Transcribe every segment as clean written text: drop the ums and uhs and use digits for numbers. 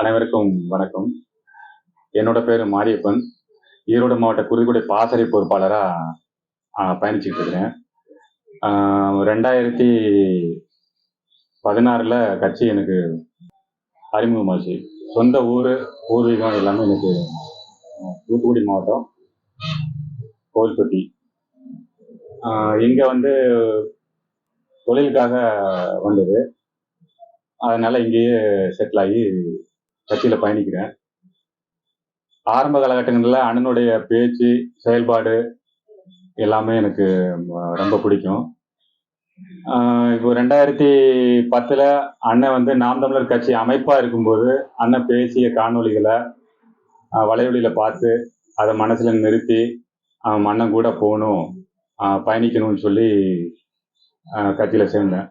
அனைவருக்கும் வணக்கம். என்னோட பேரு மாரியப்பன். ஈரோடு மாவட்ட குருவிக்குடி பாசறை பொறுப்பாளரா பயணிச்சுட்டு இருக்கிறேன். 2016ல கட்சி எனக்கு அறிமுகமாச்சு. சொந்த ஊரு, பூர்வீகம் எல்லாமே எனக்கு தூத்துக்குடி மாவட்டம், கோவில்பட்டி. இங்க வந்து தொழிலுக்காக வந்தது. அதனால இங்கேயே செட்டில் ஆகி கட்சியில பயணிக்கிறேன். ஆரம்ப காலகட்டங்களில் அண்ணனுடைய பேச்சு, செயல்பாடு எல்லாமே எனக்கு ரொம்ப பிடிக்கும். இப்போ 2010ல் அண்ணன் வந்து நாம் தமிழர் கட்சி அமைப்பா இருக்கும்போது அண்ணன் பேசிய காணொலிகளை வலைவலியில பார்த்து அதை மனசுல நிறுத்தி அண்ணன் கூட போகணும், பயணிக்கணும்னு சொல்லி கட்சியில சேர்ந்தேன்.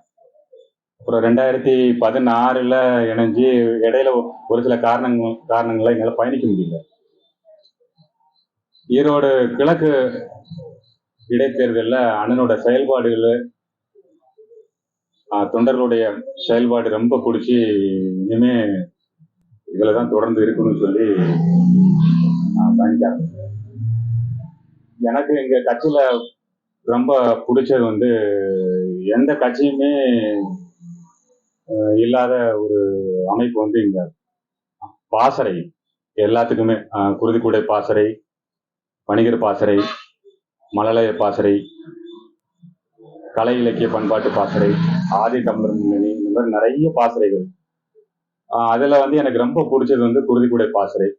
அப்புறம் 2016ல் இணைஞ்சு இடையில ஒரு சில காரணங்களை என்னால் பயணிக்க முடியல. ஈரோடு கிழக்கு இடைத்தேர்தலில் அண்ணனோட செயல்பாடுகள், தொண்டர்களுடைய செயல்பாடு ரொம்ப பிடிச்சி இனிமே இதில் தான் தொடர்ந்து இருக்கணும்னு சொல்லி பயணிக்க ஆரம்பிச்சேன். எனக்கு எங்கள் கட்சியில் ரொம்ப பிடிச்சது வந்து எந்த கட்சியுமே இல்லாத ஒரு அமைப்பு வந்து இங்க பாசறை. எல்லாத்துக்குமே குருதிக்குடை பாசறை, வணிகர் பாசறை, மழலைய பாசறை, கலை இலக்கிய பண்பாட்டு பாசறை, ஆதி தமிழர் முன்னணி, இந்த மாதிரி நிறைய பாசறைகள். அதுல வந்து எனக்கு ரொம்ப பிடிச்சது வந்து குருதிக்குடை பாசறை.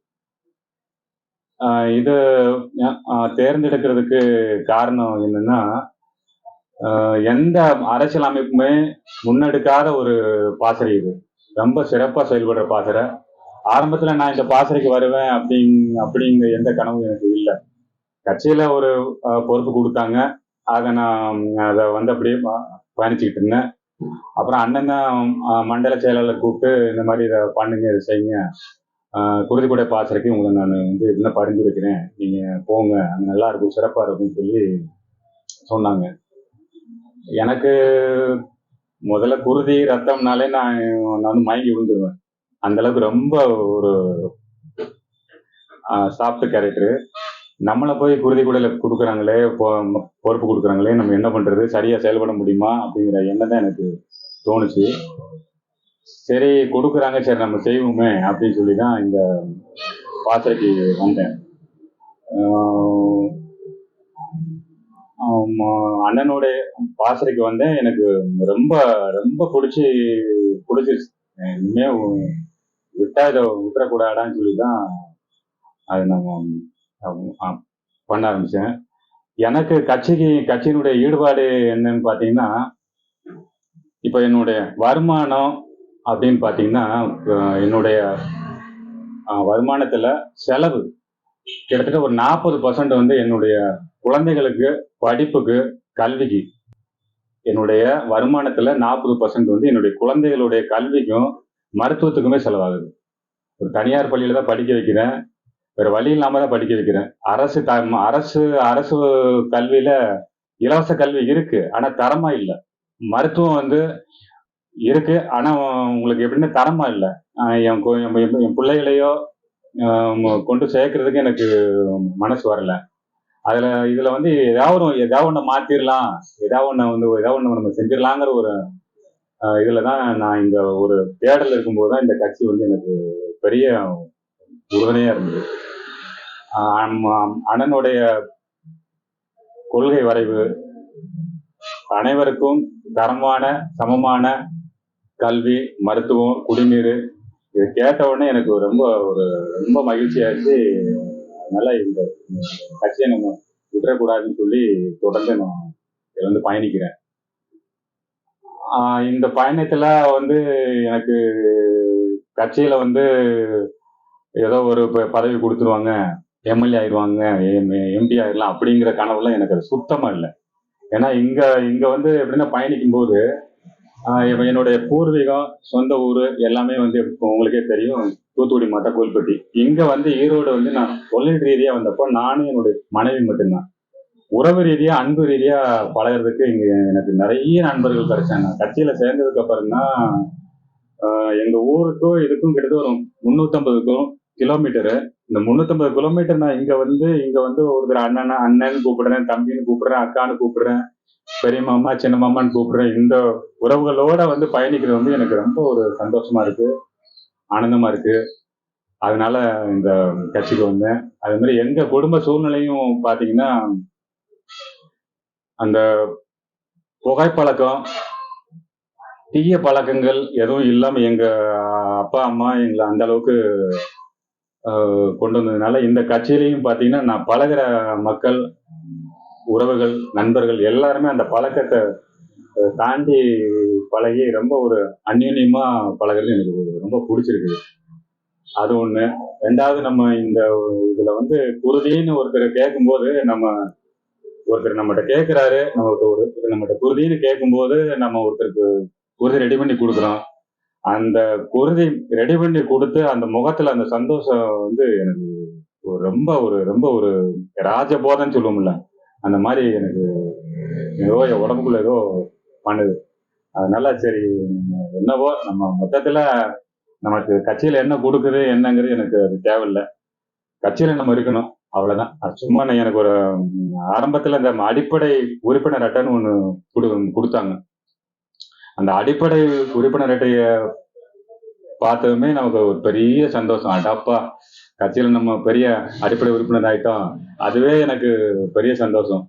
இது தேர்ந்தெடுக்கிறதுக்கு காரணம் என்னன்னா, எந்த அரசியல் அமைப்புமே முன்னெடுக்காத ஒரு பாசறை. இது ரொம்ப சிறப்பா செயல்படுற பாசறை. ஆரம்பத்துல நான் இந்த பாசறைக்கு வருவேன் அப்படிங்கிற எந்த கனவும் எனக்கு இல்லை. கட்சியில ஒரு பொறுப்பு கொடுத்தாங்க, அதை வந்து அப்படியே பயணிச்சுக்கிட்டு இருந்தேன். அப்புறம் அண்ணன் தான் மண்டல செயலாளர் கூப்பிட்டு இந்த மாதிரி இதை பண்ணுங்க, இதை செய்யுங்க, குருதிக்குடை பாசறைக்கு உங்களை நான் வந்து என்ன பரிந்துரைக்கிறேன், நீங்க போங்க, அங்க நல்லா இருக்கும், சிறப்பா இருக்கும்னு சொல்லி சொன்னாங்க. எனக்கு முதல்ல குருதி ரத்தம்னாலே நான் வந்து மயங்கி விழுந்துருவேன். அந்த அளவுக்கு ரொம்ப ஒரு சாஃப்ட் கேரக்டரு. நம்மளை போய் குருதி குடையில கொடுக்குறாங்களே, பொறுப்பு கொடுக்குறாங்களே, நம்ம என்ன பண்றது, சரியா செயல்பட முடியுமா அப்படிங்கிற எண்ணம் தான் எனக்கு தோணுச்சு. சரி கொடுக்குறாங்க, சரி நம்ம செய்வோமே அப்படின்னு சொல்லி தான் இந்த பாசறைக்கு வந்தேன். அண்ணனுடைய பாசறைக்கு வந்தேன். எனக்கு ரொம்ப ரொம்ப பிடிச்சிருச்சு. இனிமே விட்டா இதை விட்டுறக்கூடாதான்னு சொல்லி தான் அது நம்ம பண்ண ஆரம்பிச்சேன். எனக்கு கட்சியினுடைய ஈடுபாடு என்னன்னு பார்த்தீங்கன்னா, இப்போ என்னுடைய வருமானம் அப்படின்னு பார்த்தீங்கன்னா, என்னுடைய வருமானத்துல செலவு கிட்டத்தட்ட ஒரு 40% வந்து என்னுடைய குழந்தைகளுக்கு படிப்புக்கு, கல்விக்கு. என்னுடைய வருமானத்துல 40% வந்து என்னுடைய குழந்தைகளுடைய கல்விக்கும் மருத்துவத்துக்குமே செலவாகுது. ஒரு தனியார் பள்ளியில தான் படிக்க வைக்கிறேன், வேற வழி இல்லாம தான் படிக்க வைக்கிறேன். அரசு கல்வியில இலவச கல்வி இருக்கு, ஆனா தரமா இல்லை. மருத்துவம் வந்து இருக்கு, ஆனா உங்களுக்கு எப்படின்னா தரமா இல்லை. என் பிள்ளைகளையோ கொண்டு சேர்க்கறதுக்கு எனக்கு மனசு வரல. இதுல வந்து ஏதாவது ஒண்ணு மாத்திரலாம், ஏதாவது ஒண்ணு நம்ம செஞ்சிடலாங்கிற ஒரு இதுலதான் நான் இங்க ஒரு தேடல் இருக்கும்போதுதான் இந்த கட்சி வந்து எனக்கு பெரிய உறுதுணையா இருந்தது. அண்ணனுடைய கொள்கை வரைவு, அனைவருக்கும் தரமான சமமான கல்வி, மருத்துவம், குடிநீர், இதை கேட்ட உடனே எனக்கு ரொம்ப மகிழ்ச்சியாச்சு. அதனால இந்த கட்சியை நம்ம விட்டுறக்கூடாதுன்னு சொல்லி தொடர்ந்து நான் இதில் வந்து பயணிக்கிறேன். இந்த பயணத்துல வந்து எனக்கு கட்சியில வந்து ஏதோ ஒரு பதவி கொடுத்துருவாங்க, எம்எல்ஏ ஆயிடுவாங்க, எம்பி ஆயிடலாம் அப்படிங்கிற கனவுலாம் எனக்கு அது சுத்தமா இல்லை. ஏன்னா இங்க வந்து எப்படின்னா பயணிக்கும் போது என்னுடைய பூர்வீகம், சொந்த ஊர் எல்லாமே வந்து உங்களுக்கே தெரியும், தூத்துக்குடி மாவட்டம், கோவில்பட்டி. இங்க வந்து ஈரோடு வந்து நான் தொழில் ரீதியா வந்தப்போ நானும் என்னுடைய மனைவி மட்டும்தான். உறவு ரீதியா, அன்பு ரீதியா பழகிறதுக்கு இங்க எனக்கு நிறைய நண்பர்கள் கிடைச்சாங்க. கட்சியில சேர்ந்ததுக்கு அப்புறம் தான் எங்க ஊருக்கும் இதுக்கும் கிட்டத்தட்ட ஒரு 350 கிலோமீட்டரு. இந்த 350 கிலோமீட்டர் நான் இங்க வந்து ஒருத்தர் அண்ணன்னு கூப்பிடுறேன், தம்பின்னு கூப்பிடுறேன், அக்கான்னு கூப்பிடுறேன், பெரிய மாமா, சின்ன மாமான்னு கூப்பிடுறேன். இந்த உறவுகளோட வந்து பயணிக்கிறது வந்து எனக்கு ரொம்ப ஒரு சந்தோஷமா இருக்கு, ஆனந்தமா இருக்கு. அதனால இந்த கட்சிக்கு வந்தேன். அது மாதிரி எங்க குடும்ப சூழ்நிலையும் பாத்தீங்கன்னா, அந்த புகைப்பழக்கம், தீய பழக்கங்கள் எதுவும் இல்லாம எங்க அப்பா அம்மா எங்களை அந்த அளவுக்கு கொண்டு வந்ததுனால இந்த கட்சியிலையும் பாத்தீங்கன்னா நான் பழகுற மக்கள், உறவுகள், நண்பர்கள் எல்லாருமே அந்த பழக்கத்தை தாண்டி பழகி ரொம்ப ஒரு அந்யோன்யமா பழகுறது எனக்கு ரொம்ப பிடிச்சிருக்கு. அது ஒண்ணு. ரெண்டாவது நம்ம இந்த இதுல வந்து குருதின்னு ஒருத்தர் கேட்கும்போது ஒருத்தர் நம்மகிட்ட கேட்கிறாரு, நம்மகிட்ட குருதின்னு கேட்கும்போது நம்ம ஒருத்தருக்கு குருதி ரெடி பண்ணி கொடுக்குறோம். அந்த குருதி ரெடி பண்ணி கொடுத்து அந்த முகத்துல அந்த சந்தோஷம் வந்து எனக்கு ரொம்ப ஒரு ராஜபோதன்னு சொல்லுவோம்ல, அந்த மாதிரி எனக்கு ஏதோ என் உடம்புக்குள்ள ஏதோ பண்ணுது. அதனால சரி, என்னவோ நம்ம மொத்தத்துல நமக்கு கட்சியில என்ன கொடுக்குது என்னங்கிறது எனக்கு அது தேவையில்லை. கட்சியில நம்ம இருக்கணும், அவ்வளவுதான். அது சும்மா எனக்கு ஒரு ஆரம்பத்துல இந்த அடிப்படை உறுப்பினர் அட்டைன்னு ஒண்ணு கொடுத்தாங்க. அந்த அடிப்படை உறுப்பினர் அட்டைய பார்த்ததுமே நமக்கு ஒரு பெரிய சந்தோஷம். அடப்பா, கட்சியில நம்ம பெரிய அடிப்படை உறுப்பினர் ஆயிட்டோம், அதுவே எனக்கு பெரிய சந்தோஷம்.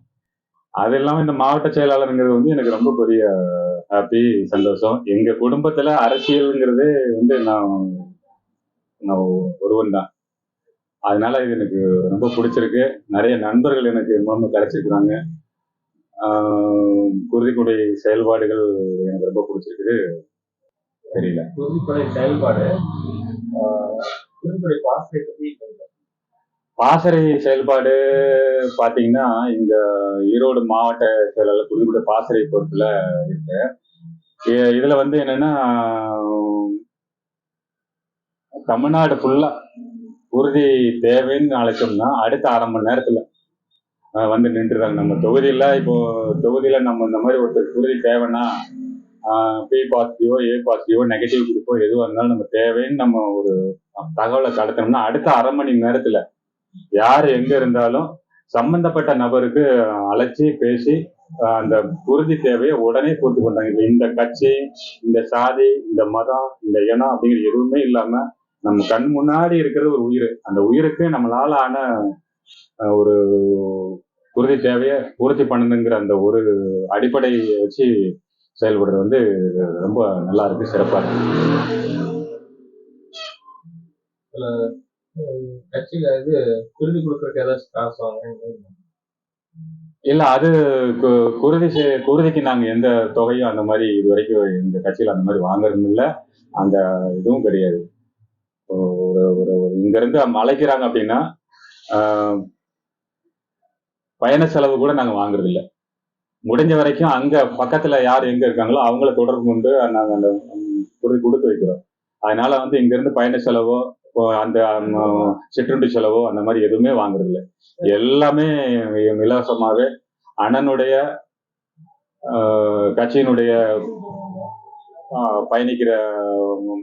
அது இல்லாம இந்த மாவட்ட செயலாளருங்கிறது வந்து எனக்கு ரொம்ப பெரிய ஹாப்பி, சந்தோஷம். எங்க குடும்பத்துல அரசியல்ங்கிறது வந்து நான் நான் ஒருவன் தான். அதனால இது எனக்கு ரொம்ப பிடிச்சிருக்கு. நிறைய நண்பர்கள் எனக்கு மூலமா கிடைச்சிருக்கிறாங்க. குருதிக்குடை செயல்பாடுகள் எனக்கு ரொம்ப பிடிச்சிருக்குது. தெரியல, குருதிக்குடை செயல்பாடு, குருதிக்குடை பாசறை செயல்பாடு பாத்தீங்கன்னா, இங்க ஈரோடு மாவட்ட செயலாளர் குருதிக்குடை பாசறை பொறுப்புல இருக்கு. இதுல வந்து என்னன்னா, தமிழ்நாடு ஃபுல்லா குருதி தேவைன்னு அழைச்சோம்னா அடுத்த 1/2 மணி நேரத்துல வந்து நின்றுறாங்க. நம்ம தொகுதியில நம்ம இந்த மாதிரி ஒருத்தர் குருதி தேவைன்னா பி பாசிட்டிவோ, ஏ பாசிட்டிவோ, நெகட்டிவ் குரூப்போ எதுவாக இருந்தாலும் நம்ம தேவைன்னு நம்ம ஒரு தகவலை கடத்தணும்னா அடுத்த 1/2 மணி நேரத்துல யார் எங்க இருந்தாலும் சம்பந்தப்பட்ட நபருக்கு அழைச்சி பேசி அந்த குருதி தேவையை உடனே பூர்த்தி பண்றாங்க. இந்த கட்சி, இந்த சாதி, இந்த மதம், இந்த இனம் அப்படிங்கிற எதுவுமே இல்லாம நம்ம கண் முன்னாடி இருக்கிறது ஒரு உயிர். அந்த உயிருக்கு நம்மளால ஆன ஒரு குருதி தேவையை பூர்த்தி பண்ணணுங்கிற அந்த ஒரு அடிப்படையை வச்சு செயல்படுறது வந்து ரொம்ப நல்லா இருக்கு, சிறப்பா இருக்கு. கட்சியில இது குருதி கொடுக்கறதுக்கு ஏதாச்சும் காசு வாங்க? இல்ல, அது குருதிக்கு நாங்க எந்த தொகையும் அந்த மாதிரி இது வரைக்கும் இந்த கட்சியில அந்த மாதிரி வாங்குறதும் இல்லை, அந்த இதுவும் கிடையாது. ஒரு ஒரு இங்க இருந்து அழைக்கிறாங்க அப்படின்னா பயண செலவு கூட நாங்க வாங்குறது இல்லை. முடிஞ்ச வரைக்கும் அங்க பக்கத்துல யார் எங்க இருக்காங்களோ அவங்கள தொடர்பு கொண்டு நாங்க அந்த குருதி கொடுத்து வைக்கிறோம். அதனால வந்து இங்க இருந்து பயண செலவோ அந்த சிற்றுண்டி செலவோ அந்த மாதிரி எதுவுமே வாங்குறது இல்லை. எல்லாமே இலவசமாவே அண்ணனுடைய கட்சியினுடைய பயணிக்கிற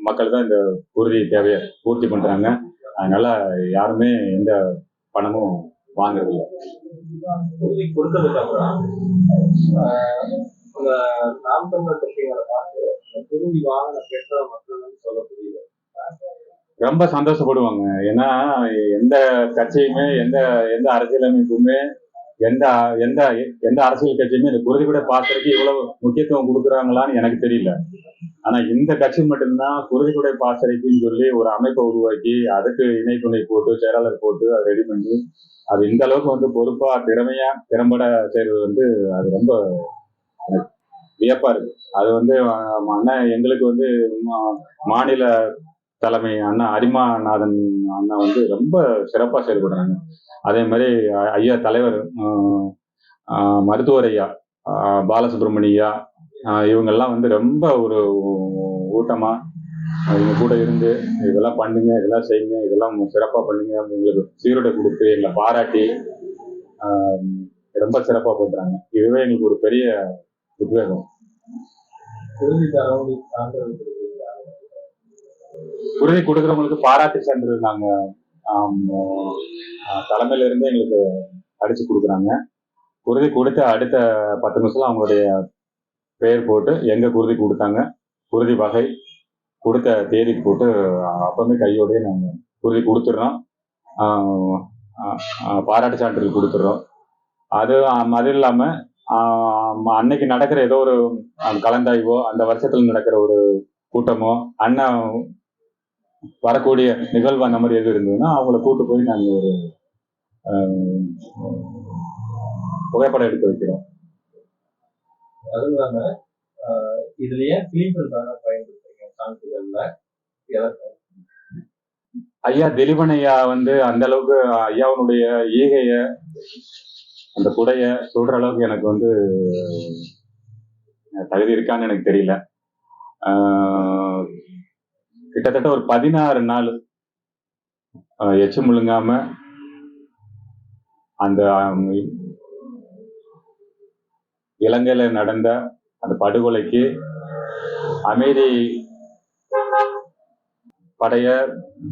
மக்கள் தான் இந்த குருதி தேவையை பூர்த்தி பண்றாங்க. அதனால யாருமே எந்த பணமும் வாங்குறது இல்லை. குருதி கொடுத்ததுக்கு அப்புறம் நாம் தமிழர் கட்சிகளை பார்த்து குருதி வாங்கின பெற்ற மக்கள் சொல்ல புரியுது, ரொம்ப சந்தோஷப்படுவாங்க. ஏன்னா எந்த கட்சியுமே எந்த எந்த அரசியலமைப்புமே எந்த எந்த எந்த அரசியல் கட்சியுமே இந்த குருதி கூட பாக்குறதுக்கு இவ்வளவு முக்கியத்துவம் கொடுக்குறாங்களான்னு எனக்கு தெரியல. ஆனா இந்த கட்சி மட்டும்தான் குருதி கூட பாசறைக்குன்னு சொல்லி ஒரு அமைப்பை உருவாக்கி அதுக்கு இணை துணை போட்டு செயலாளர் போட்டு அதை ரெடி பண்ணி அது இந்த அளவுக்கு வந்து பொறுப்பா திறம்பட செய்வது வந்து அது ரொம்ப வியப்பா இருக்கு. அது வந்து அண்ணன் எங்களுக்கு வந்து மாநில தலைமை அண்ணா அரிமாநாதன் அண்ணா வந்து ரொம்ப சிறப்பா செயல்படுறாங்க. அதே மாதிரி ஐயா தலைவர் மருத்துவர் ஐயா பாலசுப்ரமணியா இவங்கெல்லாம் வந்து ரொம்ப ஒரு ஊட்டமா இவங்க கூட இருந்து இதெல்லாம் பண்ணுங்க, இதெல்லாம் செய்யுங்க, இதெல்லாம் சிறப்பா பண்ணுங்க எங்களுக்கு சீருடை கொடுத்து எங்களை பாராட்டி ரொம்ப சிறப்பா பண்றாங்க. இதுவே எங்களுக்கு ஒரு பெரிய உத்வேகம். உறுதி கொடுக்குறவங்களுக்கு பாராட்டு சான்றிதழ் நாங்க ஆம், தலைமையில இருந்து எங்களுக்கு அடிச்சு கொடுக்குறாங்க. உறுதி கொடுத்த அடுத்த 10 நிமிஷத்துல அவங்களுடைய பெயர் போட்டு எங்க உறுதி கொடுத்தாங்க, உறுதி வகை, கொடுத்த தேதி போட்டு அப்பவுமே கையோடயே நாங்க உறுதி கொடுத்துடுறோம். ஆஹ் பாராட்டு சான்றிதழ் கொடுத்துடுறோம். அது இல்லாம அன்னைக்கு நடக்கிற ஏதோ ஒரு கலந்தாய்வோ, அந்த வருஷத்துல நடக்கிற ஒரு கூட்டமோ, அண்ணன் வரக்கூடிய நிகழ்வு அந்த மாதிரி எது இருந்ததுன்னா அவங்கள கூட்டு போய் நாங்க ஒரு ஆஹ், புகைப்படம் எடுக்க வைக்கிறோம். அதுவும் இல்லாம இதுல ஏன் பிலிம்பர் பேனர் பயன்படுத்துறீங்க சான்றிதழ்ல? எதற்கு? ஐயா திலீபன் ஐயா வந்து அந்த அளவுக்கு ஐயாவுடைய ஈகைய, அந்த குடைய சொல்ற அளவுக்கு எனக்கு வந்து தகுதி இருக்கான்னு எனக்கு தெரியல. ஆஹ் கிட்டத்தட்ட ஒரு 16 நாள் எச்சு முழுங்காம அந்த இலங்கையில நடந்த அந்த படுகொலைக்கு அமைதி படைய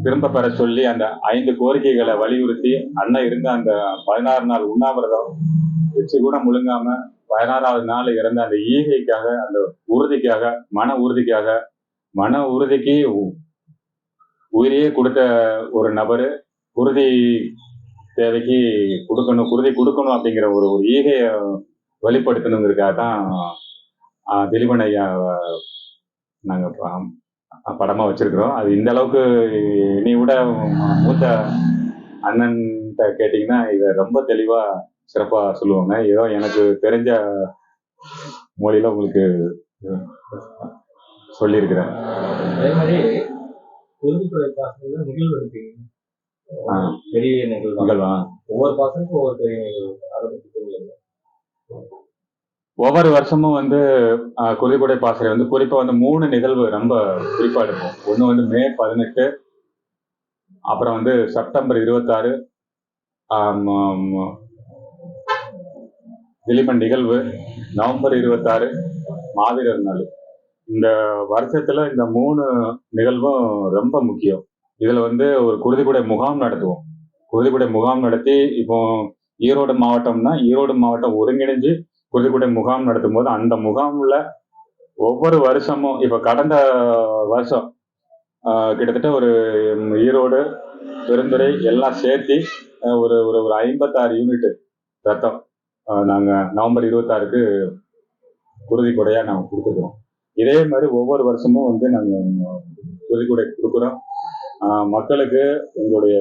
திரும்ப பெற சொல்லி அந்த 5 கோரிக்கைகளை வலியுறுத்தி அண்ணன் இருந்த அந்த 16 நாள் உண்ணாவிரதம் வச்சு கூட முழுங்காம 16வது நாள் இறந்த அந்த ஈகைக்காக, அந்த உறுதிக்காக, மன உறுதிக்கு உயிரையே கொடுத்த ஒரு நபரு உறுதி தேவைக்கு உறுதி கொடுக்கணும் அப்படிங்கிற ஒரு ஈகைய வெளிப்படுத்தணுங்கிறதுக்காக தான் திலீபன் ஐயா நாங்க படமா வச்சிருக்கிறோம். அது இந்த அளவுக்கு இனி விட மூத்த அண்ணன் கேட்டீங்கன்னா இதை ரொம்ப தெளிவா சிறப்பா சொல்லுவாங்க. ஏதோ எனக்கு தெரிஞ்ச மொழியில உங்களுக்கு சொல்லியிருக்கிறேன். அதே மாதிரி உறுதிக்குறை பாசத்துல நிகழ்வு எடுப்பீங்க, பெரிய நிகழ்வா? ஒவ்வொரு பாசனுக்கும் ஒவ்வொரு பெரிய நிகழ்வு, அதை பத்தி சொல்லுங்க. ஒவ்வொரு வருஷமும் வந்து குருதிக்குடை பாசறை வந்து குறிப்பா வந்து 3 நிகழ்வு ரொம்ப குறிப்பா இருக்கும். ஒண்ணு வந்து மே 18, அப்புறம் வந்து செப்டம்பர் 26 திலீபன் நிகழ்வு, நவம்பர் 26 மாவீரர் நாள். இந்த வருஷத்துல இந்த 3 நிகழ்வும் ரொம்ப முக்கியம். இதுல வந்து ஒரு குருதிக்குடை முகாம் நடத்துவோம். குருதிக்குடை முகாம் நடத்தி இப்போ ஈரோடு மாவட்டம்னா ஈரோடு மாவட்டம் ஒருங்கிணைஞ்சு குருதிக்குடை முகாம் நடத்தும் போது அந்த முகாம்ல ஒவ்வொரு வருஷமும் இப்ப கடந்த வருஷம் கிட்டத்தட்ட ஒரு ஈரோடு, பெருந்துறை எல்லாம் சேர்த்து ஒரு ஒரு 56 யூனிட் ரத்தம் நாங்க நவம்பர் 26க்கு குருதிக்குடையா நாங்க கொடுத்துருக்கோம். இதே மாதிரி ஒவ்வொரு வருஷமும் வந்து நாங்க குருதிக்குடை கொடுக்குறோம். மக்களுக்கு எங்களுடைய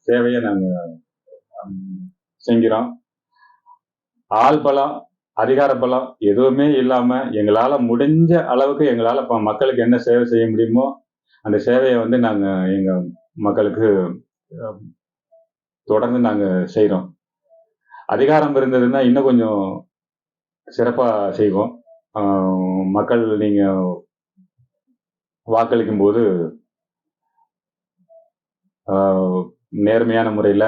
சேவையை நாங்க செஞ்சுறோம். ஆள் பலம், அதிகார பலம் எதுவுமே இல்லாம எங்களால முடிஞ்ச அளவுக்கு எங்களால மக்களுக்கு என்ன சேவை செய்ய முடியுமோ அந்த சேவையை வந்து நாங்க எங்க மக்களுக்கு தொடர்ந்து நாங்க செய்யறோம். அதிகாரம் இருந்ததுன்னா இன்னும் கொஞ்சம் சிறப்பா செய்வோம். மக்கள் நீங்க வாக்களிக்கும் போது நேர்மையான முறையில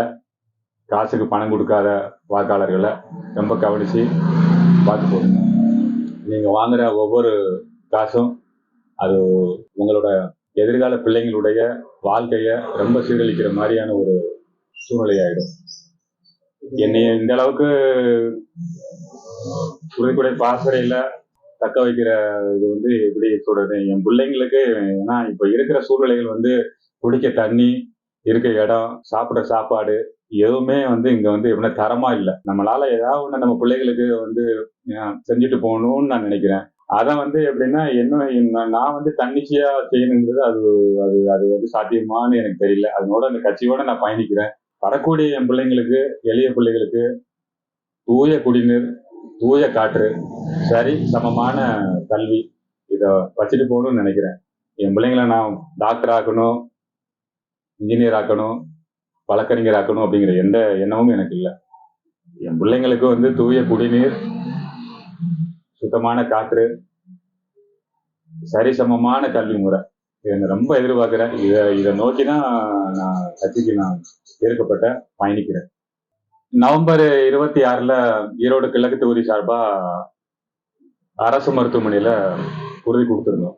காசுக்கு பணம் கொடுக்காத வாக்காளர்களை ரொம்ப கவனிச்சு வாக்கு போடுங்க. நீங்க வாங்குற ஒவ்வொரு காசும் அது உங்களோட எதிர்கால பிள்ளைங்களுடைய வாழ்க்கைய ரொம்ப சீரழிக்கிற மாதிரியான ஒரு சூழ்நிலையாயிடும். என்னைய இந்த அளவுக்கு குருதிக்குடை பாசறையில தக்க வைக்கிற இது வந்து எப்படி சொல்றது, என் பிள்ளைங்களுக்கு. ஏன்னா இப்ப இருக்கிற சூழ்நிலைகள் வந்து குடிக்க தண்ணி, இருக்க இடம், சாப்பிட்ற சாப்பாடு எதுவுமே வந்து இங்க வந்து எப்படின்னா தரமா இல்லை. நம்மளால ஏதாவது ஒண்ணு நம்ம பிள்ளைகளுக்கு வந்து செஞ்சுட்டு போகணும்னு நான் நினைக்கிறேன். அதை வந்து எப்படின்னா என்ன நான் வந்து தன்னிச்சையா செய்யணுங்கிறது அது அது அது வந்து சாத்தியமானு எனக்கு தெரியல. அதனோட அந்த கட்சியோட நான் பயணிக்கிறேன். வரக்கூடிய என் பிள்ளைங்களுக்கு, எளிய பிள்ளைகளுக்கு தூய குடிநீர், தூய காற்று, சரி சமமான கல்வி இதை வச்சுட்டு போகணும்னு நினைக்கிறேன். என் பிள்ளைங்களை நான் டாக்டர் ஆக்கணும், இன்ஜினியர் ஆக்கணும், வழக்கறிஞர் ஆக்கணும் அப்படிங்கிற எந்த எண்ணமும் எனக்கு இல்லை. என் பிள்ளைங்களுக்கு வந்து தூய குடிநீர், சுத்தமான காற்று, சரிசமமான கல்வி முறை இதை ரொம்ப எதிர்பார்க்கிறேன். இதை நோக்கி தான் நான் கட்சிக்கு நான் ஏற்கப்பட்ட பயணிக்கிறேன். நவம்பர் 26 ஈரோடு கிழக்கு தொகுதி சார்பா அரசு மருத்துவமனையில உறுதி கொடுத்துருந்தோம்.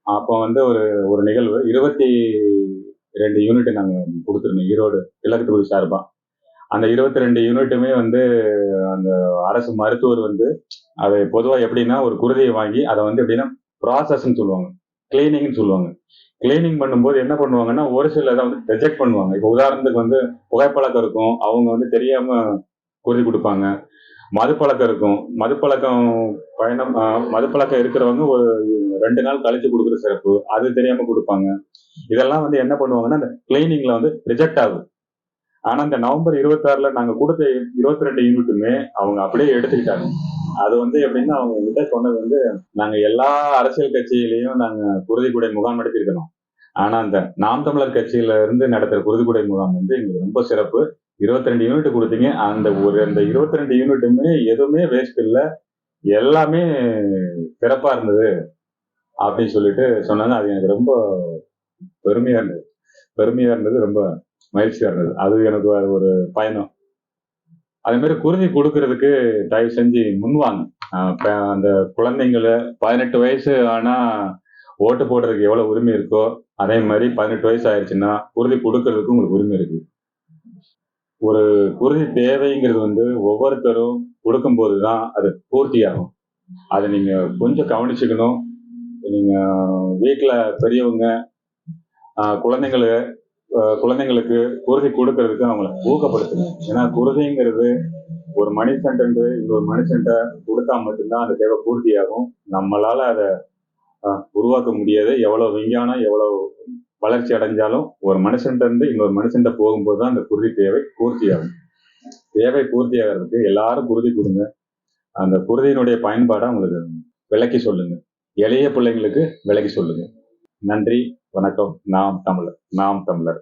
அப்போ வந்து ஒரு ஒரு நிகழ்வு 22 யூனிட் நாங்கள் கொடுத்துருந்தோம் ஈரோடு கிழக்கு தொகுதி சார்பா. அந்த 22 யூனிட்டுமே வந்து அந்த அரசு மருத்துவர் வந்து அதை பொதுவாக எப்படின்னா ஒரு குருதியை வாங்கி அதை வந்து எப்படின்னா ப்ராசஸ்ன்னு சொல்லுவாங்க, கிளீனிங்னு சொல்லுவாங்க. கிளீனிங் பண்ணும்போது என்ன பண்ணுவாங்கன்னா ஒரு சில இதை வந்து ரிஜெக்ட் பண்ணுவாங்க. இப்போ உதாரணத்துக்கு வந்து புகைப்பழக்கம் இருக்கும், அவங்க வந்து தெரியாம குருதி கொடுப்பாங்க. மதுப்பழக்கம் இருக்கும், மதுப்பழக்கம் மதுப்பழக்கம் இருக்கிறவங்க ஒரு 2 நாள் கழிச்சு கொடுக்குற சிறப்பு, அது தெரியாம கொடுப்பாங்க. இதெல்லாம் வந்து என்ன பண்ணுவாங்கன்னா இந்த கிளீனிங்ல வந்து ரிஜெக்ட் ஆகும். ஆனா இந்த நவம்பர் 26ல நாங்க கொடுத்த 22 யூனிட்டுமே அவங்க அப்படியே எடுத்துக்கிட்டாங்க. அது வந்து எப்படின்னா அவங்க கிட்ட சொன்னது வந்து நாங்க எல்லா அரசியல் கட்சியிலையும் நாங்க குருதிக்குடை முகாம் நடத்திருக்கிறோம். ஆனா அந்த நாம் தமிழர் கட்சியில இருந்து நடத்துற குருதிக்குடை முகாம் வந்து எங்களுக்கு ரொம்ப சிறப்பு. 22 யூனிட் கொடுத்தீங்க. அந்த 22 யூனிட்டுமே எதுவுமே வேஸ்ட் இல்ல. எல்லாமே சிறப்பா இருந்தது அப்படின்னு சொல்லிட்டு சொன்னாங்க. அது எனக்கு ரொம்ப பெருமையா இருந்தது. பெருமையா இருந்தது. ரொம்ப மகிழ்ச்சியா இருந்தது. அது எனக்கு ஒரு பயணம். அதே மாதிரி குருதி கொடுக்கறதுக்கு தயவு செஞ்சு முன்வாங்க. அந்த குழந்தைங்கள 18 வயசு ஆனா ஓட்டு போடுறதுக்கு எவ்வளவு உரிமை இருக்கோ அதே மாதிரி 18 வயசு ஆயிடுச்சுன்னா குருதி கொடுக்கறதுக்கு உங்களுக்கு உரிமை இருக்கு. ஒரு குருதி தேவைங்கிறது வந்து ஒவ்வொருத்தரும் கொடுக்கும்போது தான் அது பூர்த்தியாகும். அதை நீங்க கொஞ்சம் கவனிச்சுக்கணும். நீங்க வீட்டில் பெரியவங்க குழந்தைங்கள குழந்தைங்களுக்கு குருதி கொடுக்கறதுக்கு அவங்கள ஊக்கப்படுத்துங்க. ஏன்னா குருதிங்கிறது ஒரு மனுஷன்ட்டு இன்னொரு மனுஷன்ட்ட கொடுத்தா மட்டும்தான் அந்த தேவை பூர்த்தியாகும். நம்மளால அதை உருவாக்க முடியாது. எவ்வளவு விஞ்ஞானம் எவ்வளவு வளர்ச்சி அடைஞ்சாலும் ஒரு மனுஷன்ட்ட இருந்து இன்னொரு மனுஷன்ட்ட போகும்போது தான் அந்த குருதி தேவை பூர்த்தியாகும். தேவை பூர்த்தியாகிறதுக்கு எல்லாரும் குருதி கொடுங்க. அந்த குருதியினுடைய பயன்பாடை அவங்களுக்கு விளக்கி சொல்லுங்க. எளிய பிள்ளைங்களுக்கு விளக்கி சொல்லுங்க. நன்றி, வணக்கம். நாம் தமிழர்.